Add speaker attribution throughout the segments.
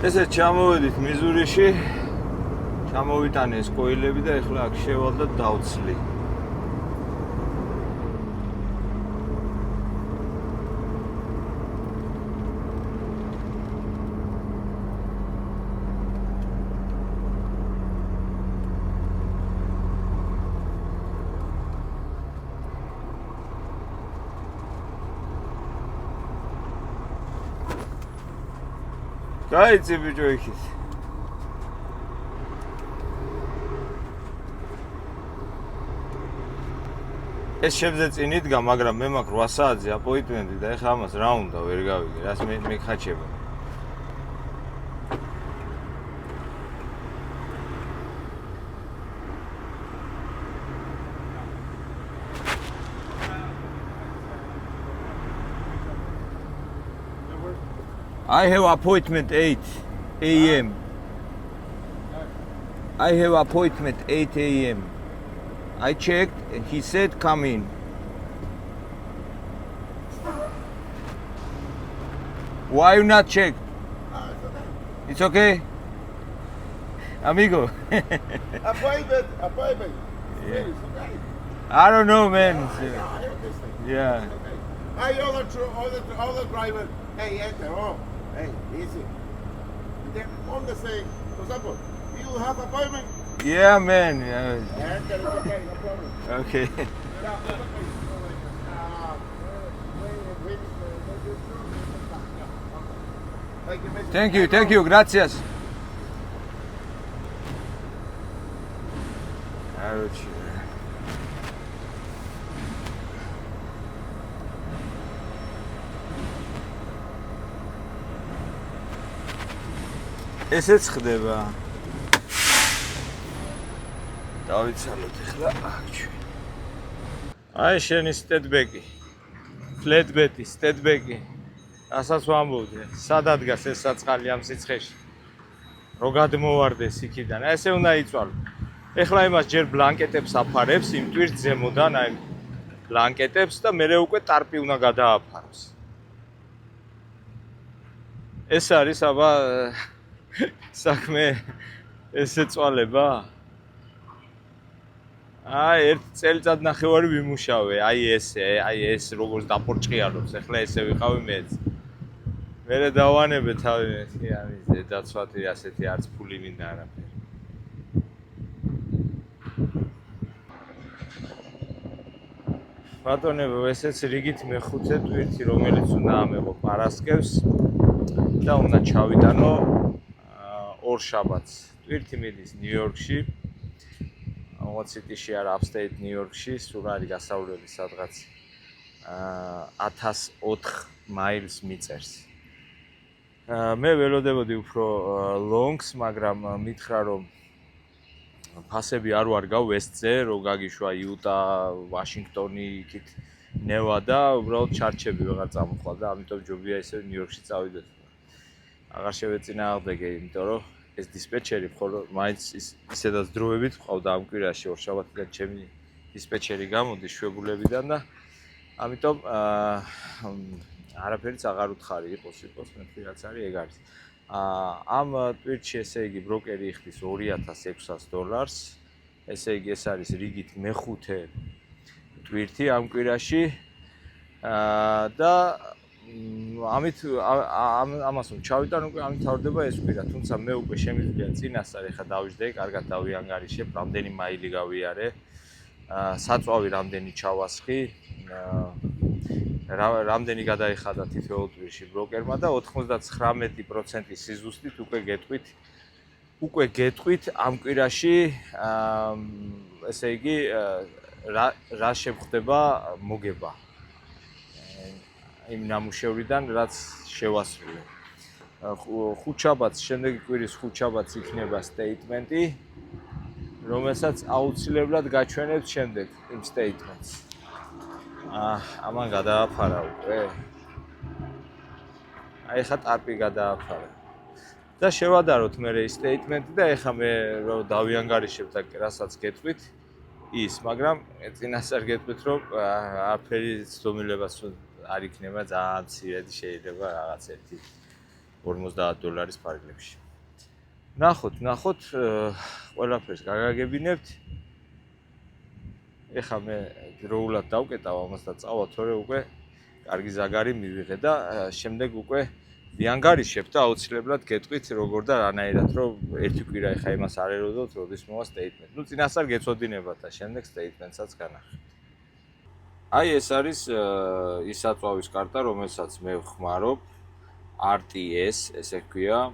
Speaker 1: ესე ჩამოვედით მიზურიში, ჩამოვიტანე ეს კოილები და ეხლა აქ შევალ და დავცლი. გაიწი ბიჭო იქით. ეს შემზე წინ იდგა, მაგრამ მე მაქვს 8 საათზე აპოინტმენტი და ეხლა ამას რა უნდა ვერ გავიგე, რას მე ხაჩება. I have appointment 8 a.m. I have appointment 8 a.m. I checked and he said come in. Why you not check? It's okay? Amigo.
Speaker 2: Appointment.
Speaker 1: Yeah.
Speaker 2: It's okay.
Speaker 1: I don't know, man. Yeah.
Speaker 2: I all the driver. Hey, enter. Oh, hey, easy. Then on the say, for example, you have appointment.
Speaker 1: Yeah, man. Yeah.
Speaker 2: Enter, it's okay, no problem.
Speaker 1: Okay. Thank you, gracias. Короче. ესეც ხდება. დავიცალოთ ახლა აქ ჩვენ. აი შენი სტედბეკი. ფლეტბეტი, სტედბეკი. ასაც ვამბობდი, სად ადგას ეს საწყალი ამ სიცხეში. რო გადმოვარდეს იქიდან. აი ესე უნდა იწვალო. ეხლა იმას ჯერ ბლანკეტებს აფარებს იმ ტვირთ ზემოდან, აი ბლანკეტებს და მერე უკვე ტარპი უნდა გადააფაროს. ეს არის აბა საქმე ესე წვალება? აი ერთ წელიწად ნახევარი ვიმუშავე, აი ეს როგორც დაპორჭყიარობს, ეხლა ესე ვიყავი მეც. მერე დავანებე თავი, ამის დაცვათი ასეთი არც ფული მინდა არაფერი. ბატონებო, ესეც რიგით მეხუთე ტვირთი, რომელიც უნდა ამეღო პარასკევს და უნდა ჩავიტანო ორ შაბათს. ტვირთი მიდის ნიუ-იორკში. What city-ში არა, upstate ნიუ-იორკში, სულ არის გასავლელი სადღაც 1004 მაილს მიწერს. მე ველოდებოდი უფრო ლონგს, მაგრამ მითხრა რომ ფასები არ ვარ გავესწე, რომ გაგიშვა იუტა, ვაშინგტონი, იქით ნევადა, უბრალოდ ჩარჩები ვეღარ წამოხვალ და ამიტომ ჯობია ისე ნიუ-იორკში წავიდეთ. აღარ შევეწინააღმდეგე, იმიტომ რომ ეს დისპეჩერი ხოლო მაინც ისედაც დროებით ყავდა ამ კვირაში ორშაბათიდან ჩემი დისპეჩერი გამოდის შვებულებიდან და ამიტომ არაფერიც აღარ უთხარი იყოს მე რაც არის ეგ არის. ამ ტვირთში ესე იგი ბროკერი იხდის $2600. ესე იგი ეს არის რიგით მეხუთე ტვირთი ამ კვირაში და ამით ამას რომ ჩავიტან უკვე ამით თავდება ეს კვირა, თუმცა მე უკვე შემიძლია წინასწარ ეხა დავიждე, კარგად დავიანგარიშებ, რამდენი მაილი გავიარე, საწვავი რამდენი ჩავასხი, რამდენი გადაიხადა თითოეულ ტვირში ბროკერმა და 99% სიზუსტით უკვე გეტყვით ამ კვირაში ესე იგი რა შეხვდება მოგება იმ ნამუშევრიდან რაც შევასრულე. ხუთშაბათს, შემდეგი კვირის ხუთშაბათს იქნება სტეიტმენტი, რომელსაც აუცილებლად გაჩვენებთ შემდეგ იმ სტეიტმენტს. ამან გადააფარა უკვე. აი ხა ტარპი გადააფარა. და შევადაროთ მე ეს სტეიტმენტი და ეხა მე რომ დავიანგარიშებ და რასაც გეტყვით ის, მაგრამ წინასწარ გეტყვით რომ არაფერი ცდომილებას არ იქნება ძალიან მცირედი შეიძლება რაღაც ერთი $50 ფარგლებში. ნახოთ, ყველაფერს გაგაგებინებთ. ეხლა მე დროულად დავკეტავ ამას და წავა, თორე უკვე კარგი ზაგარი მივიღე და შემდეგ უკვე ვიანგარიშებ და აუცილებლად გეტყვით როგორ და რანაირად რომ ერთი კვირა ეხლა იმას არ ეროდოთ, როდის მოვა სტეიტმენტი. ნუ წინასწარ გეწოდინებათ და შემდეგ სტეიტმენტსაც განახეთ. აი ეს არის ის საწვავის კარტა, რომელსაც მე ვხმარობ, RTS, ესე ჰქვია,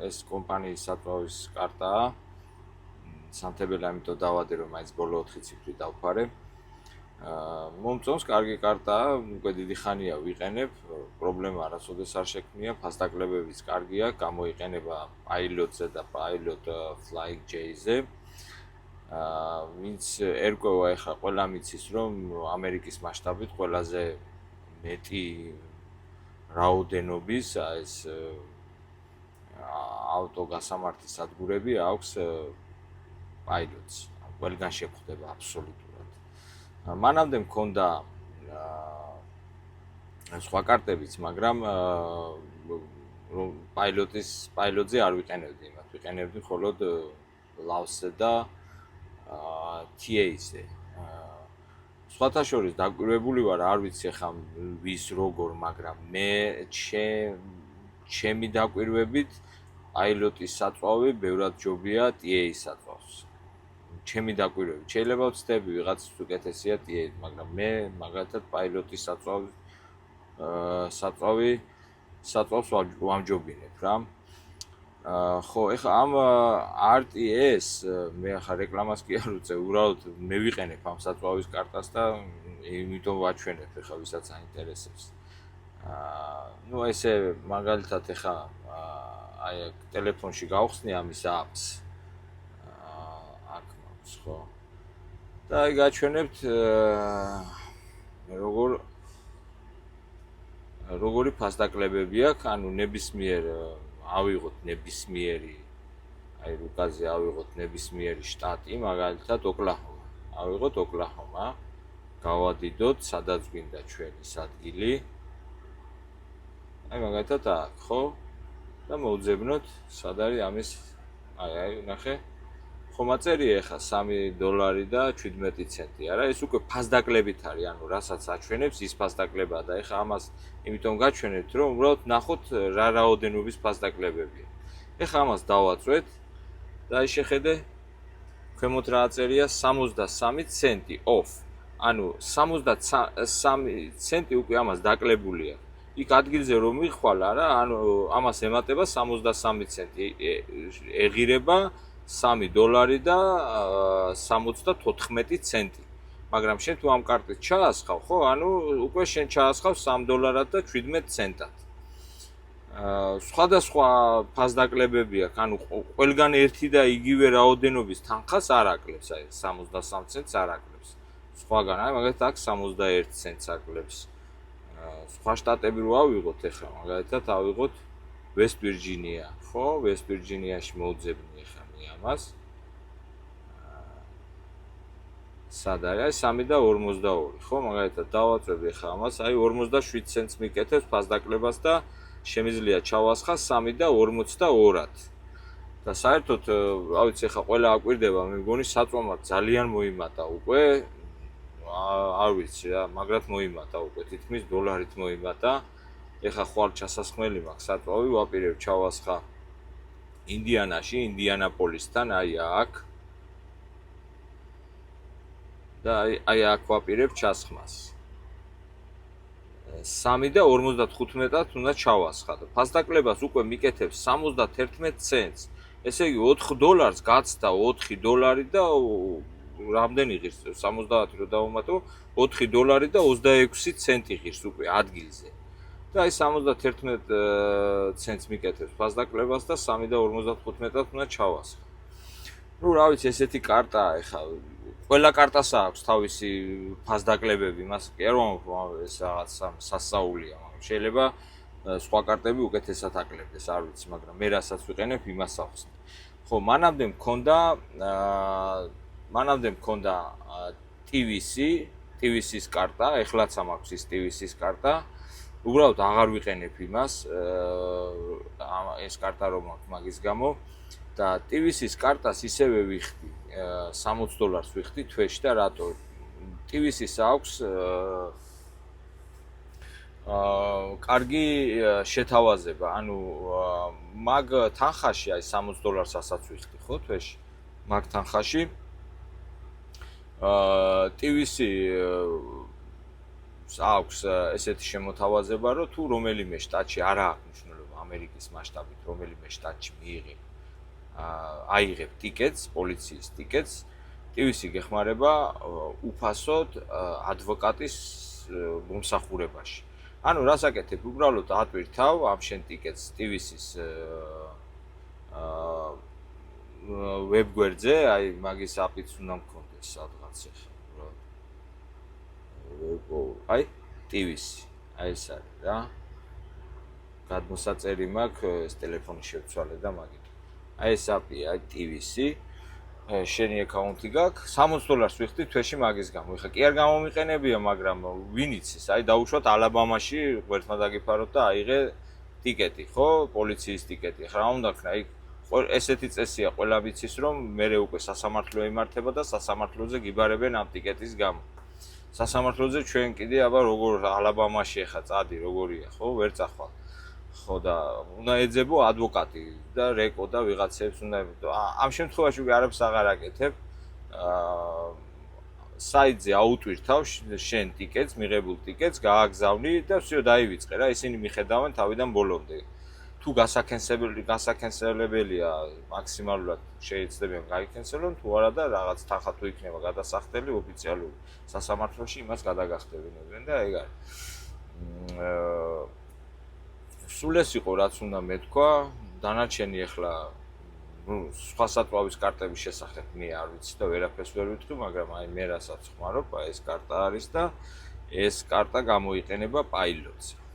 Speaker 1: ეს კომპანიის საწვავის კარტაა. სამთებელი ამიტომ დავადე რომ მაინც ბოლო 4 ციფრი დავფარე. მომწონს, კარგი კარტაა, უკვე დიდი ხანია ვიყენებ, პრობლემა არასოდეს არ შექმნია, ფასდაკლებებიც კარგია, გამოიყენება Pilot-ზე და Pilot Flying J-ზე. ვინც ერკვევა ეხლა ყველა მიცის რომ ამერიკის მასშტაბით ყველაზე მეტი რაოდენობის ეს ავტოგასამართის სადგურები აქვს Pilot-ს. ყველგან შეგვხვდება აბსოლუტურად. მანამდე მქონდა სხვა კარტებიც, მაგრამ Pilot-ზე არ ვიყენებდი იმათ, ვიყენებდი მხოლოდ Laos-ზე და TA-ზე. სხვათა შორის დაკვირვებული ვარ, არ ვიცი ხა ვის როგორ, მაგრამ მე ჩემი დაკვირვებით Pilot-ის საწვავი ბევრად ჯობია TA-ის საწვავს. ჩემი დაკვირვებით. შეიძლება ვცდები ვიღაცის უკეთესია TA-ით, მაგრამ მე მაგალითად Pilot-ის საწვავს ვამჯობინებ რა. ხო, ეხლა ამ RTS მე ახლა რეკლამას კი არ უწევ, უბრალოდ მე ვიყენებ ამ საწვავის კარტას და იმიტომ ვაჩვენებ ეხლა ვისაც აინტერესებს. ნუ ესე მაგალითად ეხლა აი ტელეფონში გავხსნი ამის apps. აქ მაქვს ხო. და აი გაჩვენებთ როგორი ფასდაკლებები აქვს, ანუ ნებისმიერ ავიღოთ ნებისმიერი აი რუკაზე ავიღოთ ნებისმიერი შტატი, მაგალითად ოკლაჰომა. ავიღოთ ოკლაჰომა, გავადიდოთ, სადაც გვინდა ჩვენი სადგილი. აი მაგალითად აქ, ხო? და მოვძებნოთ, სად არის ამის აი ნახე. ხომ აწერია ახლა $3 და 17 ცენტი, არა? ეს უკვე ფასდაკლებით არის, ანუ რასაც აჩვენებს, ის ფასდაკლებაა და ახლა ამას იმიტომ გაჩვენებთ, რომ უბრალოდ ნახოთ რა რაოდენობის ფასდაკლებებია. ახლა ამას დავაწვეთ და აი შეხედე, ქვემოთ რა აწერია 63 ცენტი off. ანუ 63 ცენტი უკვე ამას დაკლებულია. იქ ადგილზე რომ მიხვალ, არა? ანუ ამას ემატება 63 ცენტი. ეღირება $3 და 74 ცენტი. მაგრამ შენ თუ ამ კარტით ჩაასხავ, ხო? ანუ უკვე შენ ჩაასხავ $3 და 17 ცენტად. სხვადასხვა ფასდაკლებები აქვს, ანუ ყველგან ერთი და იგივე რაოდენობის თანხას არ აკლებს, აი 63 ცენტს არ აკლებს. სხვაგან, აი მაგალითად აქ 61 ცენტს აკლებს. სხვა შტატები რო ავიღოთ ახლა, მაგალითად ავიღოთ West Virginia, ხო? West Virginia-ში მოვძებნი ახლა მე ამას. სად არის? 3.42, ხო? მაგალითად დავაწვევი ახლა ამას, აი 47 ცენტს მიკეთებს ფასდაკლებას და შემიძლია ჩავასხა 3.42-ად. და საერთოდ, რა ვიცი, ახლა ყველა აკვირდება, მე მგონი საწვამად ძალიან მოიმატა უკვე. არ ვიცი რა, მაგრად მოიმატა უკვე, თითქმის $-ით მოიმატა. ეხლა ხვალ ჩასასხმელი მაქვს საწვავი, ვაპირებ ჩავასხა ინდიანაში, ინდიანაპოლისთან, აი აქ. და აი აქ ვაპირებ ჩასხმას. 3.55-ად უნდა ჩავასხა და ფასდაკლებას უკვე მიკეთებს 71 ცენტს. ესე იგი $4 გაცდა $4 და რამდენი ღირს 70 რო დავუმატო $4 და 26 ცენტი ღირს უკვე ადგილზე. და აი 71 ცენტს მიკეთებს ფასდაკლებას და 3.55-ად უნდა ჩავასხა. ნუ რა ვიცი, ესეთი კარტაა ეხლა. ყველა კარტას აქვს თავისი ფასდაკლებები, მას კი არ ვამბობ, ეს რაღაც სასწაულია, მაგრამ შეიძლება სხვა კარტები უკეთესად აკლებდეს, არ ვიცი, მაგრამ მე რასაც ვიყენებ, იმას ახსნი. ხო, მანამდე მქონდა TVC-ის კარტა, ეხლაც მაქვს ის TVC-ის კარტა. უბრალოდ აღარ ვიყენებ იმას, ეს კარტა რომ აქვს მაგის გამო და TVC-ის კარტას ისევე ვიხდი, $60 ვიხდი თვეში და რატო? TVC-ის აქვს კარგი შეთავაზება, ანუ მაგ თანხაში აი $60-ასაც ვიხდი, ხო, თვეში. მაგ თანხაში TVC აქვს ესეთი შემოთავაზება, რომ თუ რომელიმე შტატში არა აქვს მნიშვნელობა ამერიკის მასშტაბით, რომელიმე შტატში აიღებ ტიკეტს, პოლიციის ტიკეტს, TVC გეხმარება უფასოდ ადვოკატის მომსახურებაში. ანუ რას აკეთებ? უბრალოდ ატვირთავ ამ შენ ტიკეტს TVC-ის ვებგვერდზე, აი მაგის აპიც უნდა მქონდეს სადღაც ახლა. აი TVC, აი ეს არის რა. გადმოსაწერი მაქვს, ეს ტელეფონი შევცვალე და მაგით. აი ეს აპი, აი TVC, შენი აკაუნტი გაქვს, $60 ვიხდი თვეში მაგის გამო. ეხლა კი არ გამომიყენებია, მაგრამ ვინ იცის, აი დაუშვათ ალაბამაში გვერდმა დაგიფაროთ და აიღე ტიკეტი, ხო? პოლიციის ტიკეტი. ეხლა რა უნდა ქნა? აი ესეთი წესია, ყველა ვიცის, რომ მერე უკვე სასამართლო ემართება და სასამართლოზე გიბარებენ ამ ტიკეტის გამო. სასამართლოზე ჩვენ კიდე აბა როგორ ალაბამაში ახლა წადი როგორია ხო ვერ წახვალ ხო და უნდა ეძებო ადვოკატი და რეკო და ვიღაცებს უნდა ამ შემთხვევაში არაფერს აღარ აკეთებ საიტზე აუტვირთავ შენ ტიკეტს მიღებულ ტიკეტს გააგზავნი და всё დაივიწყე რა ისინი მიხედავენ თავიდან ბოლომდე თუ გასაკენსელებელია მაქსიმალურად შეიძლება გაიქენსელონ თუ არა და რაღაც თანხა თუ იქნება გადასახდელი ოფიციალური სასამართლოში იმას გადაგახდებინებენ და ეგ არის. სულ ეს იყო რაც უნდა მეთქვა, დანარჩენი ახლა სხვა საწვავის კარტების შესახებ მე არ ვიცი და ვერაფერს ვერ ვიტყვი, მაგრამ აი მე რასაც ხმარობ, ეს კარტა არის და ეს კარტა გამოიყენება პაილოტზე.